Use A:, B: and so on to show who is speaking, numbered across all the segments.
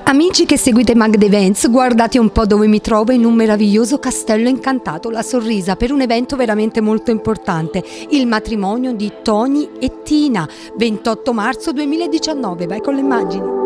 A: Amici che seguite Magda Events, guardate un po' dove mi trovo, in un meraviglioso castello incantato, La Sorrisa, per un evento veramente molto importante, il matrimonio di Tony e Tina, 28 marzo 2019. Vai con le immagini.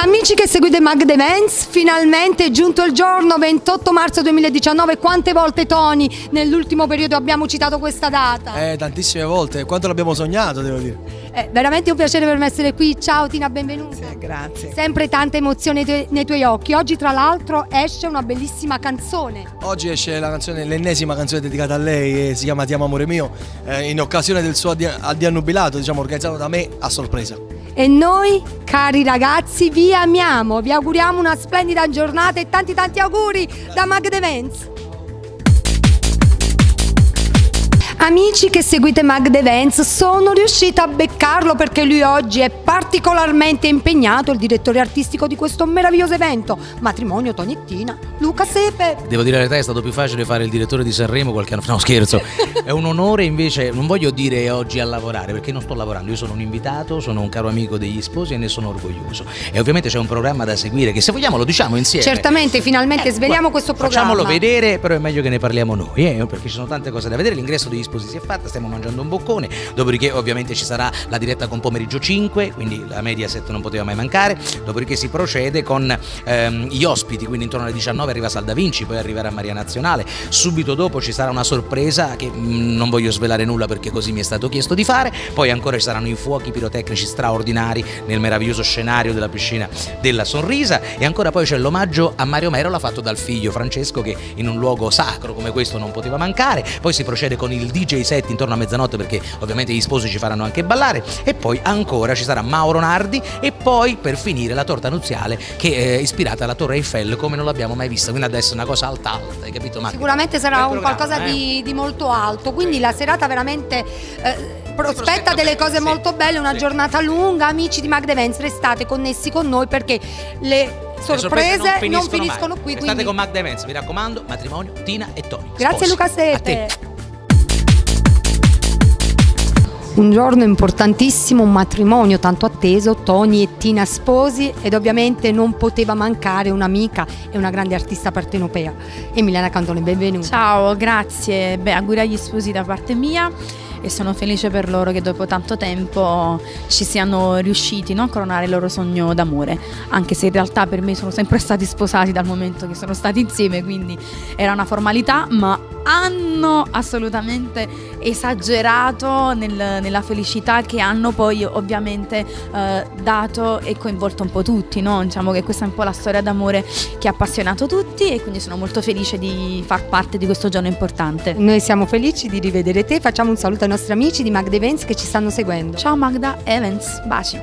A: Amici che seguite Magda Events, finalmente è giunto il giorno, 28 marzo 2019. Quante volte, Tony, nell'ultimo periodo abbiamo citato questa data?
B: Tantissime volte, quanto l'abbiamo sognato, devo dire.
A: È veramente un piacere per me essere qui. Ciao Tina, benvenuta.
C: Sì, grazie.
A: Sempre tanta emozione nei tuoi occhi. Oggi tra l'altro esce una bellissima canzone.
B: Oggi esce la canzone, l'ennesima canzone dedicata a lei, si chiama Ti amo amore mio, in occasione del suo annubilato, diciamo, organizzato da me a sorpresa.
A: E noi, cari ragazzi, vi amiamo, vi auguriamo una splendida giornata e tanti auguri da Magda Events. Amici che seguite Magda Events, sono riuscita a beccarlo perché lui oggi è particolarmente impegnato, il direttore artistico di questo meraviglioso evento, matrimonio Tony e Tina, Luca Sepe.
D: Devo dire la verità, è stato più facile fare il direttore di Sanremo qualche anno fa, no scherzo, è un onore. Invece non voglio dire oggi a lavorare, perché non sto lavorando, io sono un invitato, sono un caro amico degli sposi e ne sono orgoglioso, e ovviamente c'è un programma da seguire che, se vogliamo, lo diciamo insieme.
A: Certamente, finalmente sveliamo questo programma.
D: Facciamolo vedere, però è meglio che ne parliamo noi, perché ci sono tante cose da vedere. L'ingresso degli sposi si è fatta, stiamo mangiando un boccone, dopodiché ovviamente ci sarà la diretta con Pomeriggio 5, quindi la Mediaset non poteva mai mancare, dopodiché si procede con gli ospiti, quindi intorno alle 19 arriva Sal Da Vinci, poi arriverà Maria Nazionale, subito dopo ci sarà una sorpresa che non voglio svelare nulla perché così mi è stato chiesto di fare, poi ancora ci saranno i fuochi pirotecnici straordinari nel meraviglioso scenario della piscina della Sorrisa, e ancora poi c'è l'omaggio a Mario Merola fatto dal figlio Francesco, che in un luogo sacro come questo non poteva mancare. Poi si procede con il DJ set intorno a mezzanotte, perché ovviamente gli sposi ci faranno anche ballare, e poi ancora ci sarà Mauro Nardi, e poi per finire la torta nuziale che è ispirata alla Torre Eiffel come non l'abbiamo mai vista, quindi adesso è una cosa alta, hai capito? Ma
A: sicuramente sarà un qualcosa di molto alto, quindi la serata veramente prospetta delle cose molto belle, una giornata lunga. Amici di Magda Events, restate connessi con noi perché le sorprese non finiscono qui.
D: Restate
A: quindi
D: con Magda Events, mi raccomando, matrimonio Tina e Tony.
A: Grazie
D: Sposi.
A: Luca
D: A
A: Sepe.
D: te.
A: Un giorno importantissimo, un matrimonio tanto atteso, Tony e Tina sposi, ed ovviamente non poteva mancare un'amica e una grande artista partenopea. Emiliana Cantone, benvenuta.
C: Ciao, grazie. Beh, auguri agli sposi da parte mia, e sono felice per loro che dopo tanto tempo ci siano riusciti, no, a coronare il loro sogno d'amore, anche se in realtà per me sono sempre stati sposati dal momento che sono stati insieme, quindi era una formalità, ma hanno assolutamente esagerato nella felicità che hanno poi ovviamente dato e coinvolto un po' tutti, no? Diciamo che questa è un po' la storia d'amore che ha appassionato tutti, e quindi sono molto felice di far parte di questo giorno importante.
A: Noi siamo felici di rivedere te, facciamo un saluto ai nostri amici di Magda Events che ci stanno seguendo.
C: Ciao Magda Events, baci.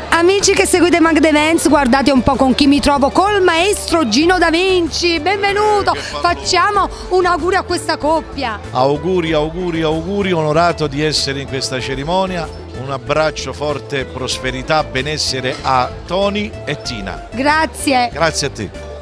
A: Amici che seguite Magda Events, guardate un po' con chi mi trovo, col maestro Gino Da Vinci, benvenuto, facciamo un augurio a questa coppia.
E: Auguri, onorato di essere in questa cerimonia, un abbraccio forte, prosperità, benessere a Tony e Tina.
A: Grazie.
E: Grazie a te.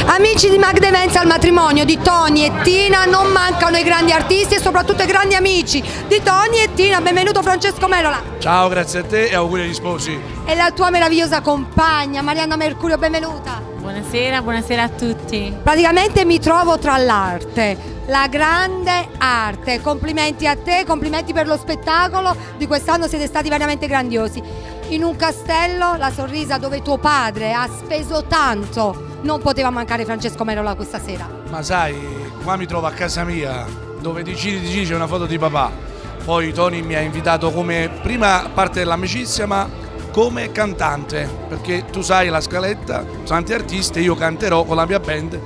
A: Amici di Magda Events, al matrimonio di Tony e Tina non mancano i grandi artisti e soprattutto i grandi amici di Tony e Tina. Benvenuto Francesco Merola.
B: Ciao, grazie a te e auguri agli sposi.
A: E la tua meravigliosa compagna Marianna Mercurio, benvenuta.
F: Buonasera a tutti.
A: Praticamente mi trovo tra l'arte, la grande arte. Complimenti a te, complimenti per lo spettacolo di quest'anno, siete stati veramente grandiosi. In un castello, La Sorrisa, dove tuo padre ha speso tanto, non poteva mancare Francesco Merola questa sera.
G: Ma sai, qua mi trovo a casa mia, dove di giri c'è una foto di papà. Poi Tony mi ha invitato come prima parte dell'amicizia, ma come cantante, perché tu sai la scaletta, tanti artisti, io canterò con la mia band,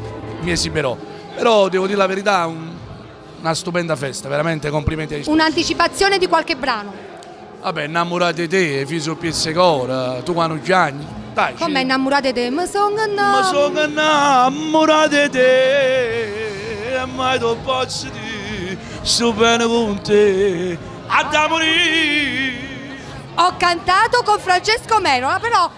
G: mi esibirò. Però devo dire la verità, una stupenda festa, veramente complimenti agli sposi.
A: Un'anticipazione di qualche brano.
G: Vabbè, innamorate di te, fiso pizzecora, tu quando chiagni, dai.
A: Come innamorate te?
G: Ma sono innamorato di te, e mai tu posso dire, sto bene con te, a morire.
A: Ho cantato con Francesco Merola, però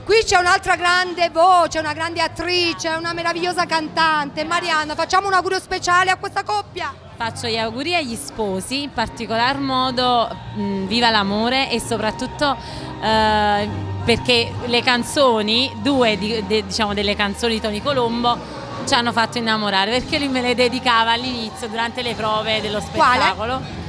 A: qui c'è un'altra grande voce, una grande attrice, una meravigliosa cantante. Marianna, facciamo un augurio speciale a questa coppia.
F: Faccio gli auguri agli sposi, in particolar modo viva l'amore e soprattutto perché le canzoni, diciamo delle canzoni di Tony Colombo ci hanno fatto innamorare, perché lui me le dedicava all'inizio durante le prove dello spettacolo.
A: Quale?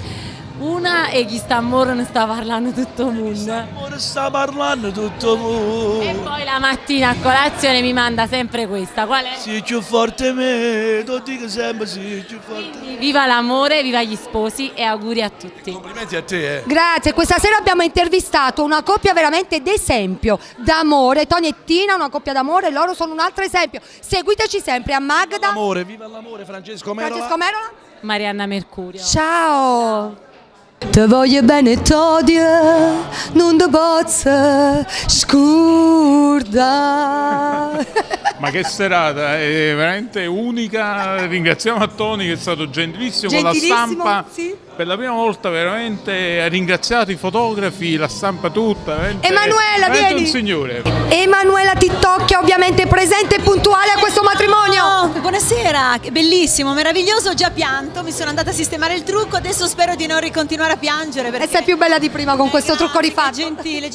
F: Una è Chi sta amore ne sta parlando tutto il mondo.
G: Amore sta parlando tutto il mondo.
F: E poi la mattina a colazione mi manda sempre questa. Qual è?
G: Sì, più forte me, lo dico sempre, sì, più forte.
F: Viva l'amore, viva gli sposi e auguri a tutti.
G: Complimenti a te,
A: Grazie, questa sera abbiamo intervistato una coppia veramente d'esempio d'amore, Tony e Tina, una coppia d'amore, loro sono un altro esempio. Seguiteci sempre a Magda.
G: Viva l'amore, Francesco Merola.
A: Francesco Merola.
F: Marianna Mercurio.
A: Ciao. Te voglio bene e t'odio, non te posso scordare.
H: Ma che serata, è veramente unica. Ringraziamo a Tony che è stato gentilissimo con la stampa.
A: Sì.
H: Per la prima volta veramente ha ringraziato i fotografi, la stampa tutta.
A: Emanuela, vieni.
H: Un signore.
A: Emanuela TikTok ovviamente presente e puntuale a questo matrimonio.
I: Oh, buonasera, bellissimo, meraviglioso, ho già pianto, mi sono andata a sistemare il trucco, adesso spero di non ricontinuare a piangere perché...
A: E sei più bella di prima con questo trucco rifatto.
I: Gentile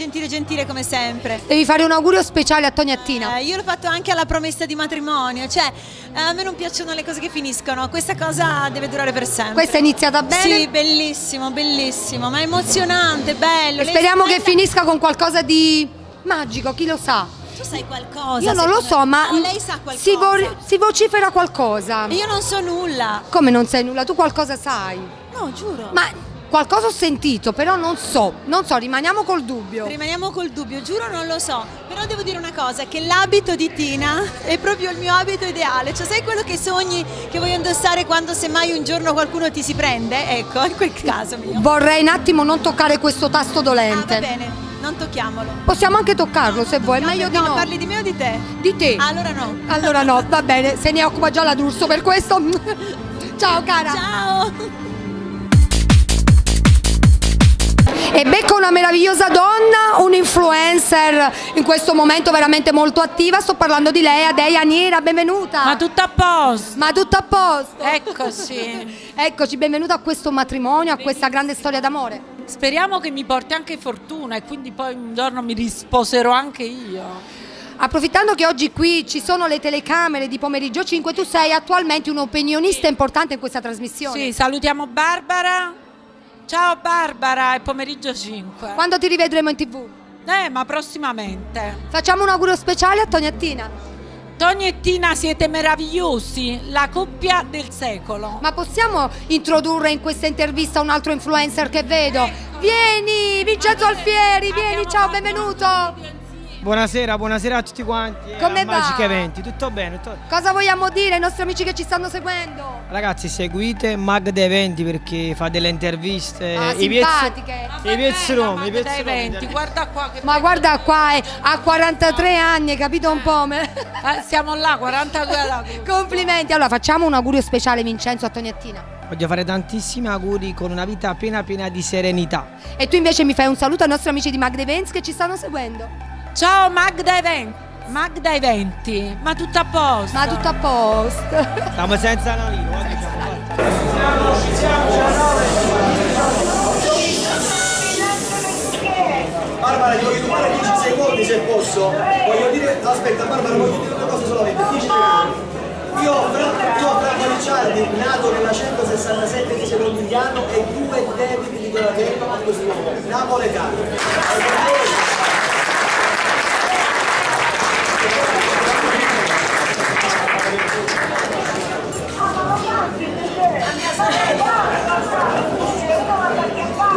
I: come sempre.
A: Devi fare un augurio speciale a Tony e Tina.
I: Io l'ho fatto anche alla promessa di matrimonio, cioè a me non piacciono le cose che finiscono, questa cosa deve durare per sempre.
A: Questa è iniziata bene.
I: Sì, bellissimo, ma emozionante, bello.
A: E speriamo che finisca con qualcosa di magico, chi lo sa.
I: Tu sai qualcosa?
A: Io non lo so, ma
I: no, lei sa qualcosa.
A: si vocifera qualcosa.
I: Io non so nulla.
A: Come non sai nulla? Tu qualcosa sai?
I: No, giuro.
A: Ma qualcosa ho sentito, però non so, rimaniamo col dubbio.
I: Rimaniamo col dubbio, giuro non lo so. Però devo dire una cosa, che l'abito di Tina è proprio il mio abito ideale. Cioè sai quello che sogni, che vuoi indossare quando semmai un giorno qualcuno ti si prende? Ecco, in quel caso mio.
A: Vorrei un attimo non toccare questo tasto dolente.
I: Va bene, non tocchiamolo.
A: Possiamo anche toccarlo se vuoi, meglio di no.
I: Parli di me o di te?
A: Di te.
I: Allora no.
A: Allora no, va bene, se ne occupa già la D'Urso per questo. Ciao cara.
I: Ciao.
A: E becco una meravigliosa donna, un influencer in questo momento veramente molto attiva. Sto parlando di lei, Adeia Nira, benvenuta.
F: Ma tutto a posto.
A: Ma tutto a posto.
F: Eccoci.
A: Eccoci, benvenuta a questo matrimonio, a questa grande storia d'amore.
J: Speriamo che mi porti anche fortuna e quindi poi un giorno mi risposerò anche io.
A: Approfittando che oggi qui ci sono le telecamere di Pomeriggio 5, tu sei attualmente un opinionista importante in questa trasmissione.
J: Sì, salutiamo Barbara. Ciao Barbara, è Pomeriggio 5.
A: Quando ti rivedremo in TV?
J: Ma prossimamente.
A: Facciamo un augurio speciale a Tony e Tina.
J: Tony e Tina siete meravigliosi, la coppia del secolo.
A: Ma possiamo introdurre in questa intervista un altro influencer che vedo? Vieni, Vincenzo Alfieri, vieni, ciao, benvenuto.
K: Buonasera a tutti quanti.
A: Come va?
K: Magic Eventi, tutto bene?
A: Cosa vogliamo dire ai nostri amici che ci stanno seguendo?
K: Ragazzi, seguite Magda Eventi perché fa delle interviste.
A: Simpatiche.
J: Magda Eventi, guarda qua.
A: Ma guarda qua, ha 43 anni, hai capito un po'?
J: Siamo là, 42 alla
A: Complimenti. Allora facciamo un augurio speciale, Vincenzo, a Tony e Tina.
K: Voglio fare tantissimi auguri con una vita piena di serenità.
A: E tu invece mi fai un saluto ai nostri amici di Magda Events che ci stanno seguendo.
J: Ciao Magda Eventi, ma tutto a posto?
A: Ma tutto a posto.
K: Stiamo senza analino.
B: Barbara, ti voglio rubare 10 secondi se posso. Voglio dire, aspetta Barbara, voglio dire una cosa solamente, 10 secondi. Io Franco Ricciardi, nato nella 167 di Secondigliano e 2 debiti di quella terra a questo uomo, napoletano.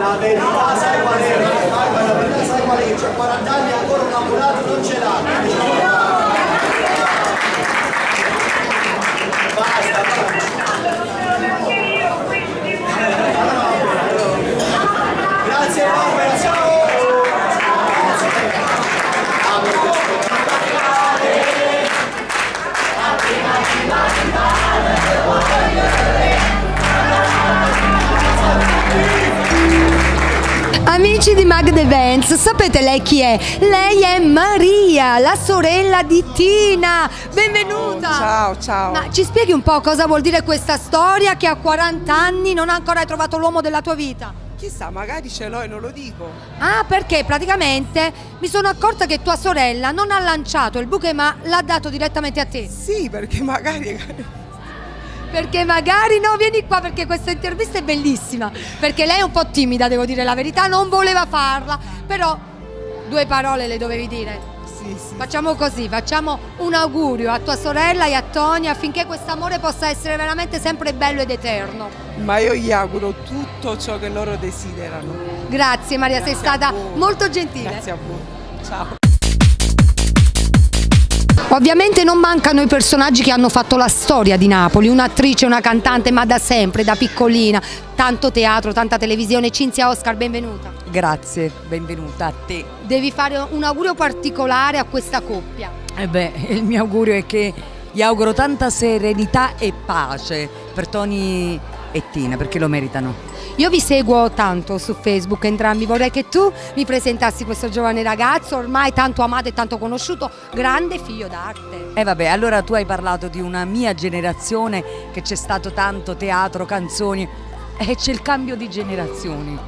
B: La verità sai qual è? La verità sai qual è? Che c'ha 40 anni e ancora un ammurato non ce l'ha. Basta. Grazie Barbara, ciao!
A: Amici di Magde Events, sapete lei chi è? Lei è Maria, la sorella di Tina. Benvenuta.
L: Ciao.
A: Ma ci spieghi un po' cosa vuol dire questa storia che a 40 anni non ha ancora trovato l'uomo della tua vita?
L: Chissà, magari ce l'ho e non lo dico.
A: Ah, perché praticamente mi sono accorta che tua sorella non ha lanciato il bouquet ma l'ha dato direttamente a te.
L: Sì, perché magari...
A: Perché magari no, vieni qua perché questa intervista è bellissima. Perché lei è un po' timida, devo dire la verità, non voleva farla, però 2 parole le dovevi dire.
L: Sì.
A: Facciamo così, facciamo un augurio a tua sorella e a Tony affinché questo amore possa essere veramente sempre bello ed eterno.
L: Ma io gli auguro tutto ciò che loro desiderano.
A: Grazie Maria, sei stata molto gentile.
L: Grazie a voi. Ciao.
A: Ovviamente non mancano i personaggi che hanno fatto la storia di Napoli, un'attrice, una cantante, ma da sempre, da piccolina, tanto teatro, tanta televisione. Cinzia Oscar, benvenuta.
M: Grazie, benvenuta a te.
A: Devi fare un augurio particolare a questa coppia.
M: Il mio augurio è che gli auguro tanta serenità e pace per Tony e Tina, perché lo meritano.
A: Io vi seguo tanto su Facebook entrambi, vorrei che tu mi presentassi questo giovane ragazzo, ormai tanto amato e tanto conosciuto, grande figlio d'arte.
M: Allora tu hai parlato di una mia generazione, che c'è stato tanto teatro, canzoni, e c'è il cambio di generazioni.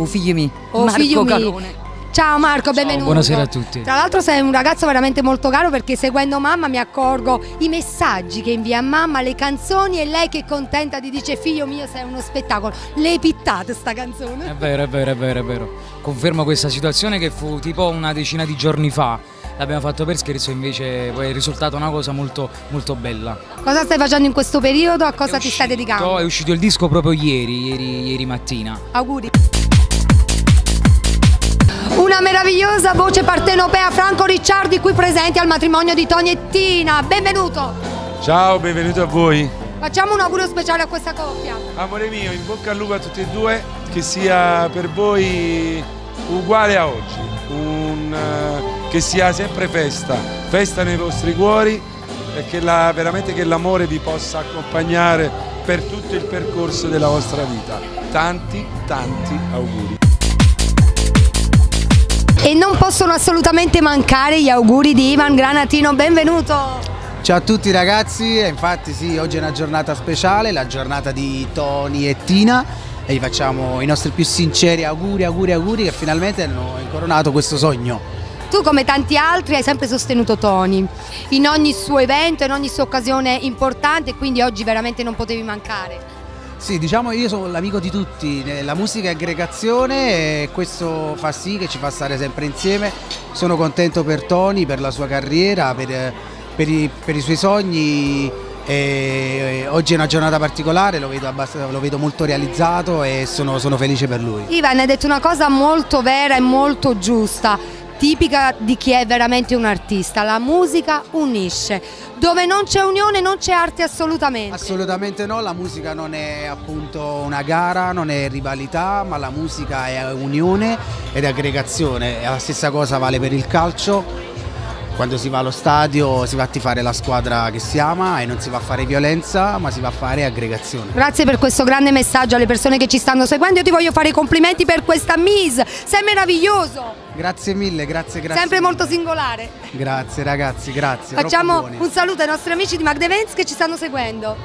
M: Figli miei, Marco Carone.
A: Ciao Marco, benvenuto.
N: Buonasera a tutti.
A: Tra l'altro sei un ragazzo veramente molto caro, perché seguendo mamma mi accorgo i messaggi che invia a mamma, le canzoni, e lei che è contenta ti dice: figlio mio sei uno spettacolo. Le pittate sta canzone.
N: È vero. Confermo questa situazione, che fu tipo una decina di giorni fa. L'abbiamo fatto per scherzo, invece poi è risultata una cosa molto, molto bella.
A: Cosa stai facendo in questo periodo? A cosa ti stai dedicando?
N: È uscito il disco proprio ieri mattina.
A: Auguri. Una meravigliosa voce partenopea, Franco Ricciardi, qui presenti al matrimonio di Tony e Tina. Benvenuto.
O: Ciao, benvenuto a voi.
A: Facciamo un augurio speciale a questa coppia.
O: Amore mio, in bocca al lupo a tutti e due, che sia per voi uguale a oggi, che sia sempre festa nei vostri cuori, e che veramente che l'amore vi possa accompagnare per tutto il percorso della vostra vita. Tanti auguri.
A: E non possono assolutamente mancare gli auguri di Ivan Granatino, benvenuto!
P: Ciao a tutti ragazzi, infatti sì, oggi è una giornata speciale, la giornata di Tony e Tina, e gli facciamo i nostri più sinceri auguri che finalmente hanno incoronato questo sogno.
A: Tu, come tanti altri, hai sempre sostenuto Tony in ogni suo evento, in ogni sua occasione importante, quindi oggi veramente non potevi mancare.
P: Sì, diciamo, io sono l'amico di tutti, la musica è aggregazione e questo fa sì che ci fa stare sempre insieme. Sono contento per Tony, per la sua carriera, per i suoi sogni. E oggi è una giornata particolare, lo vedo molto realizzato e sono felice per lui.
A: Ivan, hai detto una cosa molto vera e molto giusta, tipica di chi è veramente un artista: la musica unisce. Dove non c'è unione non c'è arte assolutamente.
P: Assolutamente no, la musica non è appunto una gara, non è rivalità, ma la musica è unione ed aggregazione. E la stessa cosa vale per il calcio. Quando si va allo stadio si va a tifare la squadra che si ama e non si va a fare violenza, ma si va a fare aggregazione.
A: Grazie per questo grande messaggio alle persone che ci stanno seguendo. Io ti voglio fare i complimenti per questa Miss, sei meraviglioso.
P: Grazie mille, grazie.
A: Sempre molto singolare.
P: Grazie ragazzi, grazie.
A: Facciamo un saluto ai nostri amici di Magde Events che ci stanno seguendo.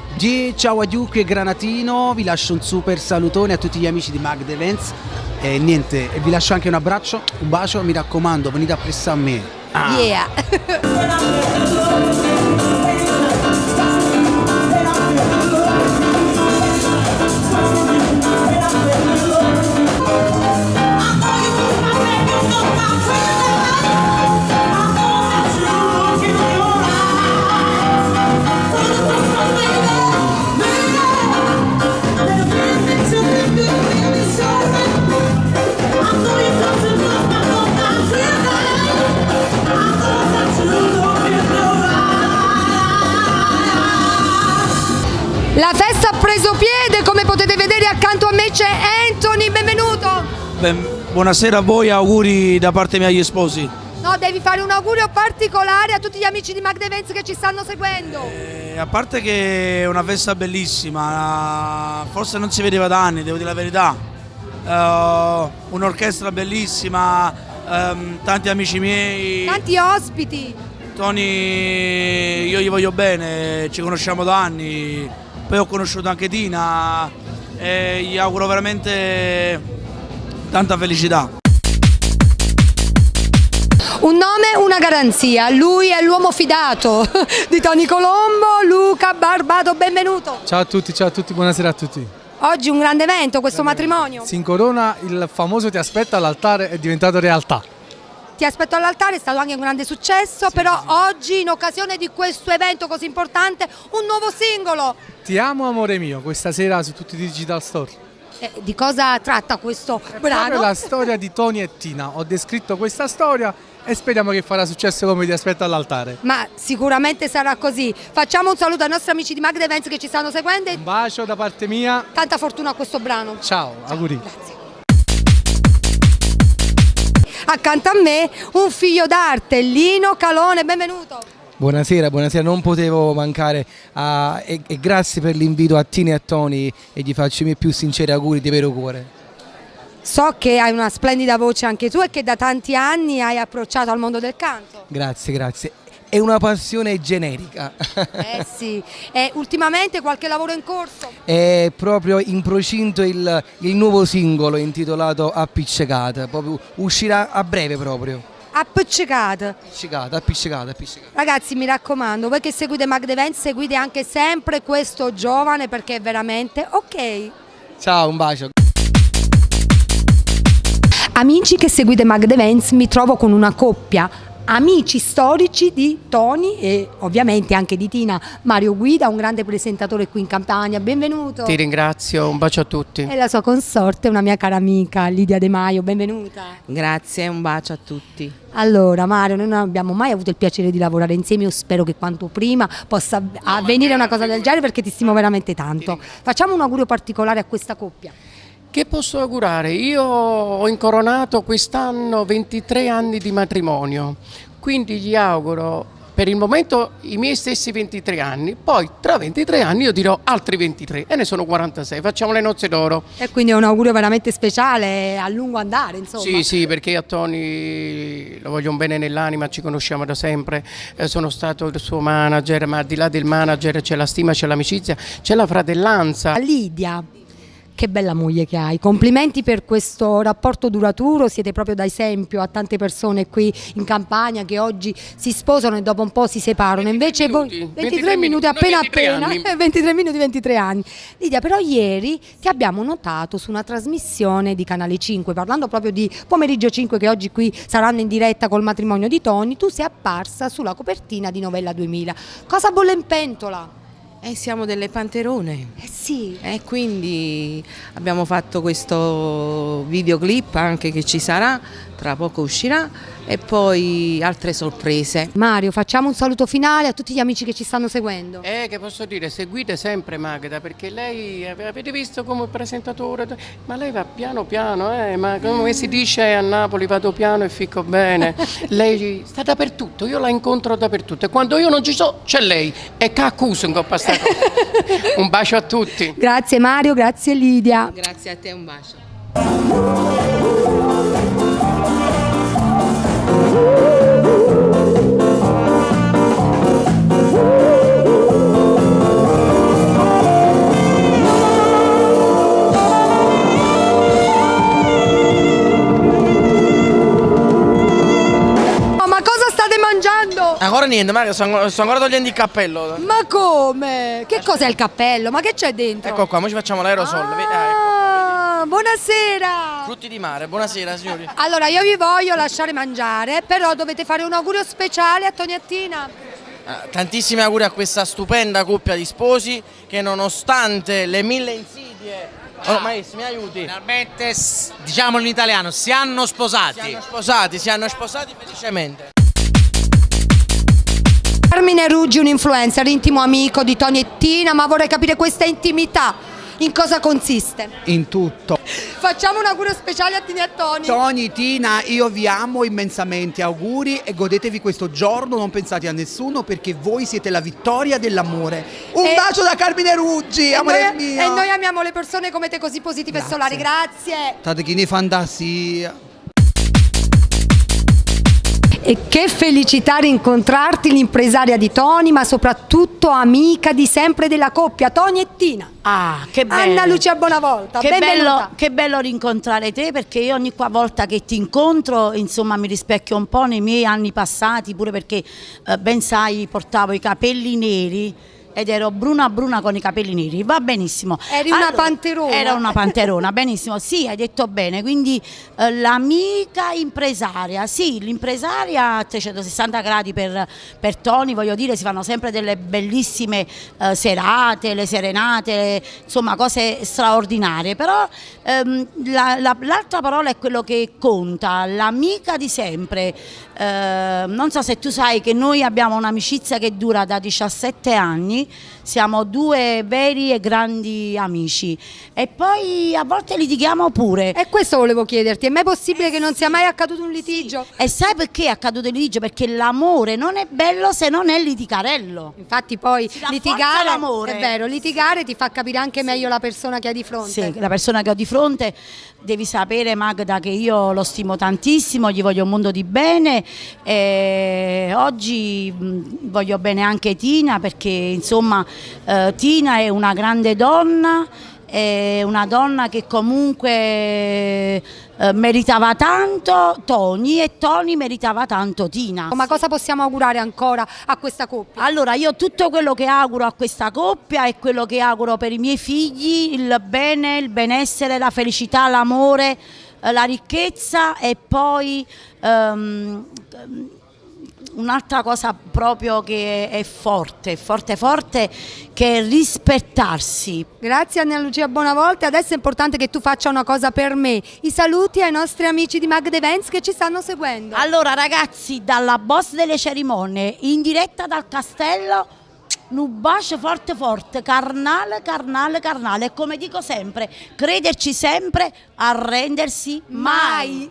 P: Ciao a Giucchi e Granatino, vi lascio un super salutone a tutti gli amici di Magde Events e niente, e vi lascio anche un abbraccio, un bacio, mi raccomando, venite appresso a me.
A: Yeah. La festa ha preso piede, come potete vedere accanto a me c'è Anthony, benvenuto!
Q: Buonasera a voi, auguri da parte mia agli sposi.
A: No, devi fare un augurio particolare a tutti gli amici di Magda Events che ci stanno seguendo.
Q: A parte che è una festa bellissima, forse non si vedeva da anni, devo dire la verità. Un'orchestra bellissima, tanti amici miei.
A: Tanti ospiti.
Q: Tony, io gli voglio bene, ci conosciamo da anni. Poi ho conosciuto anche Tina e gli auguro veramente tanta felicità.
A: Un nome, una garanzia, lui è l'uomo fidato di Tony Colombo, Luca Barbato, benvenuto.
R: Ciao a tutti, buonasera a tutti.
A: Oggi un grande evento, questo matrimonio.
R: Si incorona, il famoso Ti aspetto all'altare è diventato realtà.
A: Ti aspetto all'altare, è stato anche un grande successo, però oggi in occasione di questo evento così importante un nuovo singolo.
R: Ti amo amore mio, questa sera su tutti i digital store.
A: Di cosa tratta questo brano?
R: È la storia di Tony e Tina, ho descritto questa storia e speriamo che farà successo come Ti aspetto all'altare.
A: Ma sicuramente sarà così. Facciamo un saluto ai nostri amici di Magda Events che ci stanno seguendo.
R: Un bacio da parte mia.
A: Tanta fortuna a questo brano.
R: Ciao, auguri.
A: Grazie. Accanto a me un figlio d'arte, Lino Calone, benvenuto.
S: Buonasera, non potevo mancare e grazie per l'invito a Tina e a Tony e gli faccio i miei più sinceri auguri di vero cuore.
A: So che hai una splendida voce anche tu e che da tanti anni hai approcciato al mondo del canto.
S: Grazie. È una passione generica.
A: Sì, e ultimamente qualche lavoro in corso?
S: È proprio in procinto il nuovo singolo intitolato Appiccicata, proprio uscirà a breve proprio.
A: Appiccicata.
S: Ragazzi,
A: mi raccomando, voi che seguite Magda Events seguite anche sempre questo giovane perché è veramente ok.
S: Ciao, un bacio.
A: Amici che seguite Magda Events, mi trovo con una coppia, amici storici di Tony e ovviamente anche di Tina. Mario Guida, un grande presentatore qui in Campania, benvenuto.
T: Ti ringrazio, un bacio a tutti.
A: E la sua consorte, una mia cara amica, Lidia De Maio, benvenuta.
U: Grazie, un bacio a tutti.
A: Allora Mario, noi non abbiamo mai avuto il piacere di lavorare insieme, io spero che quanto prima possa avvenire una cosa del genere perché ti stimo veramente tanto. Facciamo un augurio particolare a questa coppia.
T: Che posso augurare? Io ho incoronato quest'anno 23 anni di matrimonio, quindi gli auguro per il momento i miei stessi 23 anni, poi tra 23 anni io dirò altri 23 e ne sono 46, facciamo le nozze d'oro.
A: E quindi è un augurio veramente speciale, a lungo andare insomma.
T: Sì, perché a Tony lo voglio un bene nell'anima, ci conosciamo da sempre, sono stato il suo manager, ma al di là del manager c'è la stima, c'è l'amicizia, c'è la fratellanza.
A: Lidia, che bella moglie che hai, complimenti per questo rapporto duraturo, siete proprio da esempio a tante persone qui in Campania che oggi si sposano e dopo un po' si separano, invece voi 23 minuti appena 23 minuti 23 anni. Lidia, però ieri ti abbiamo notato su una trasmissione di Canale 5, parlando proprio di Pomeriggio 5 che oggi qui saranno in diretta col matrimonio di Tony, tu sei apparsa sulla copertina di Novella 2000, cosa bolle in pentola?
U: Siamo delle panterone.
A: Sì.
U: Quindi abbiamo fatto questo videoclip anche che ci sarà, tra poco uscirà, e poi altre sorprese.
A: Mario, facciamo un saluto finale a tutti gli amici che ci stanno seguendo.
T: Che posso dire, seguite sempre Magda, perché lei, avete visto come presentatore, ma lei va piano piano, ma come si dice a Napoli vado piano e ficco bene. Lei sta dappertutto, io la incontro dappertutto e quando io non ci so c'è lei e caccuso in coppa sta cosa. Un bacio a tutti.
A: Grazie Mario, grazie Lidia.
U: Grazie a te, un bacio. Ancora niente, Mario, sto ancora togliendo il cappello.
A: Ma come? Che cos'è il cappello? Ma che c'è dentro?
U: Ecco qua, ora ci facciamo l'aerosol.
A: Buonasera.
U: Frutti di mare, buonasera signori.
A: Allora io vi voglio lasciare mangiare, però dovete fare un augurio speciale a Tony e Tina.
U: Tantissimi auguri a questa stupenda coppia di sposi che nonostante le 1000 insidie... maestro, mi aiuti?
D: Finalmente, diciamolo in italiano, si hanno sposati.
U: Si hanno sposati felicemente.
A: Carmine Neruggi, un influencer, intimo amico di Tony e Tina, ma vorrei capire questa intimità. In cosa consiste?
P: In tutto.
A: Facciamo un augurio speciale a Tina e a Tony.
P: Tony, Tina, io vi amo immensamente, auguri e godetevi questo giorno, non pensate a nessuno perché voi siete la vittoria dell'amore. Un bacio da Carmine Ruggi, amore mio.
A: E noi amiamo le persone come te, così positive e solari, grazie.
P: State chi ne fantasia.
A: E che felicità rincontrarti, l'impresaria di Tony, ma soprattutto amica di sempre della coppia, Tony e Tina.
C: Ah, che bello.
A: Anna Lucia Bonavolta,
C: che bello rincontrare te, perché io ogni volta che ti incontro, insomma, mi rispecchio un po' nei miei anni passati, pure perché ben sai, portavo i capelli neri ed ero bruna con i capelli neri, va benissimo.
A: Eri una panterona.
C: Era una panterona, benissimo, sì, hai detto bene, quindi l'amica impresaria, sì, l'impresaria a 360 gradi per Tony, voglio dire, si fanno sempre delle bellissime serate, le serenate, insomma cose straordinarie, però l'altra parola è quello che conta, l'amica di sempre. Non so se tu sai che noi abbiamo un'amicizia che dura da 17 anni, siamo due veri e grandi amici e poi a volte litighiamo pure.
A: E questo volevo chiederti, è mai possibile che non sia mai accaduto un litigio?
C: Sì. E sai perché è accaduto il litigio? Perché l'amore non è bello se non è litigarello.
A: Infatti poi litigare,
C: l'amore.
A: È vero, litigare ti fa capire anche meglio la persona che hai di fronte.
C: Sì, la persona che ho di fronte. Devi sapere, Magda, che io lo stimo tantissimo, gli voglio un mondo di bene e oggi voglio bene anche Tina perché insomma Tina è una grande donna, è una donna che comunque meritava tanto Tony e Tony meritava tanto Tina.
A: Ma cosa possiamo augurare ancora a questa coppia?
C: Allora io tutto quello che auguro a questa coppia è quello che auguro per i miei figli, il bene, il benessere, la felicità, l'amore, la ricchezza e poi un'altra cosa proprio che è forte, che è rispettarsi.
A: Grazie Anna Lucia Bonavolta, adesso è importante che tu faccia una cosa per me, i saluti ai nostri amici di Magda Events che ci stanno seguendo.
C: Allora ragazzi, dalla boss delle cerimonie, in diretta dal castello, un bacio forte, carnale, e come dico sempre, crederci sempre, arrendersi mai.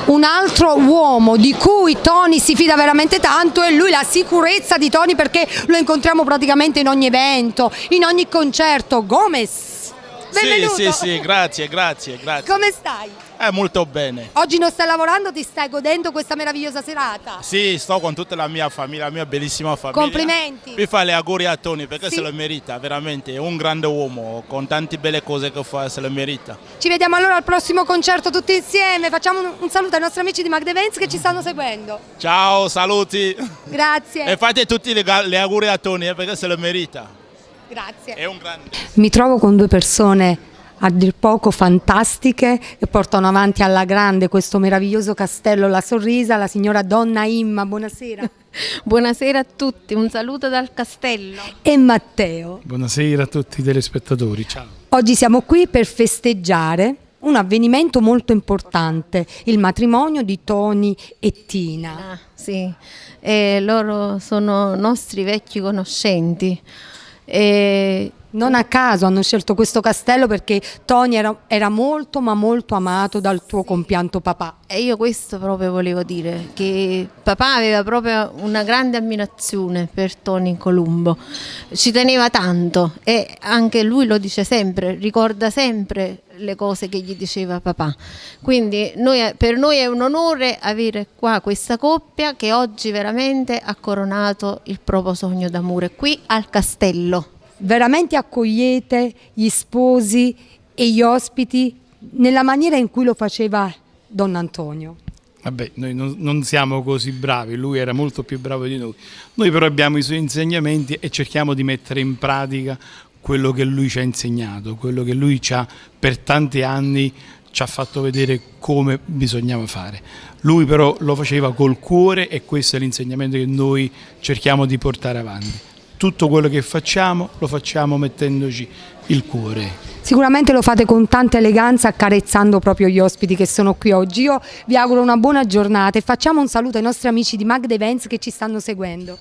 A: Un altro uomo di cui Tony si fida veramente tanto è lui, la sicurezza di Tony, perché lo incontriamo praticamente in ogni evento, in ogni concerto. Gomez, benvenuto.
V: Sì, grazie.
A: Come stai?
V: Molto bene.
A: Oggi non stai lavorando, ti stai godendo questa meravigliosa serata?
V: Sì, sto con tutta la mia famiglia, la mia bellissima famiglia.
A: Complimenti.
V: Vi fa le auguri a Tony perché se lo merita, veramente, è un grande uomo, con tante belle cose che fa, se lo merita.
A: Ci vediamo allora al prossimo concerto tutti insieme, facciamo un saluto ai nostri amici di Magda Events che ci stanno seguendo.
V: Ciao, saluti.
A: Grazie.
V: E fate tutti le auguri a Tony perché se lo merita.
A: Grazie.
V: È un grande.
A: Mi trovo con due persone a dir poco fantastiche e portano avanti alla grande questo meraviglioso castello La Sorrisa, la signora Donna Imma, buonasera.
W: Buonasera a tutti, un saluto dal castello.
A: E Matteo.
X: Buonasera a tutti i telespettatori, ciao.
A: Oggi siamo qui per festeggiare un avvenimento molto importante, il matrimonio di Tony e Tina.
W: Sì, loro sono nostri vecchi conoscenti.
A: Non a caso hanno scelto questo castello perché Tony era molto ma molto amato dal tuo compianto papà.
W: E io questo proprio volevo dire, che papà aveva proprio una grande ammirazione per Tony Columbo, ci teneva tanto e anche lui lo dice sempre, ricorda sempre le cose che gli diceva papà. Quindi per noi è un onore avere qua questa coppia che oggi veramente ha coronato il proprio sogno d'amore qui al castello.
A: Veramente accogliete gli sposi e gli ospiti nella maniera in cui lo faceva Don Antonio?
X: Vabbè, noi non siamo così bravi, lui era molto più bravo di noi. Noi però abbiamo i suoi insegnamenti e cerchiamo di mettere in pratica quello che lui ci ha insegnato, quello che lui per tanti anni ci ha fatto vedere come bisognava fare. Lui però lo faceva col cuore e questo è l'insegnamento che noi cerchiamo di portare avanti. Tutto quello che facciamo lo facciamo mettendoci il cuore.
A: Sicuramente lo fate con tanta eleganza, accarezzando proprio gli ospiti che sono qui oggi. Io vi auguro una buona giornata e facciamo un saluto ai nostri amici di Magda Events che ci stanno seguendo.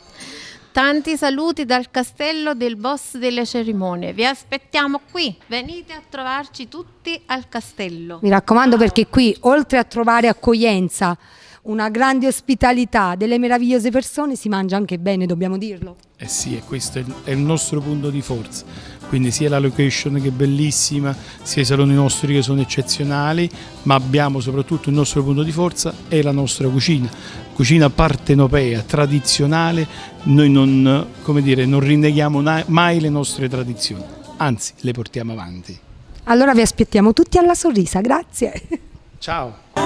W: Tanti saluti dal castello del boss delle cerimonie. Vi aspettiamo qui, venite a trovarci tutti al castello.
A: Mi raccomando, perché qui, oltre a trovare accoglienza, una grande ospitalità, delle meravigliose persone, si mangia anche bene, dobbiamo dirlo.
X: Eh sì, e questo è il nostro punto di forza, quindi sia la location che è bellissima, sia i saloni nostri che sono eccezionali, ma abbiamo soprattutto il nostro punto di forza è la nostra cucina partenopea, tradizionale. Noi non rinneghiamo mai le nostre tradizioni, anzi le portiamo avanti.
A: Allora vi aspettiamo tutti alla Sorrisa, grazie.
X: Ciao.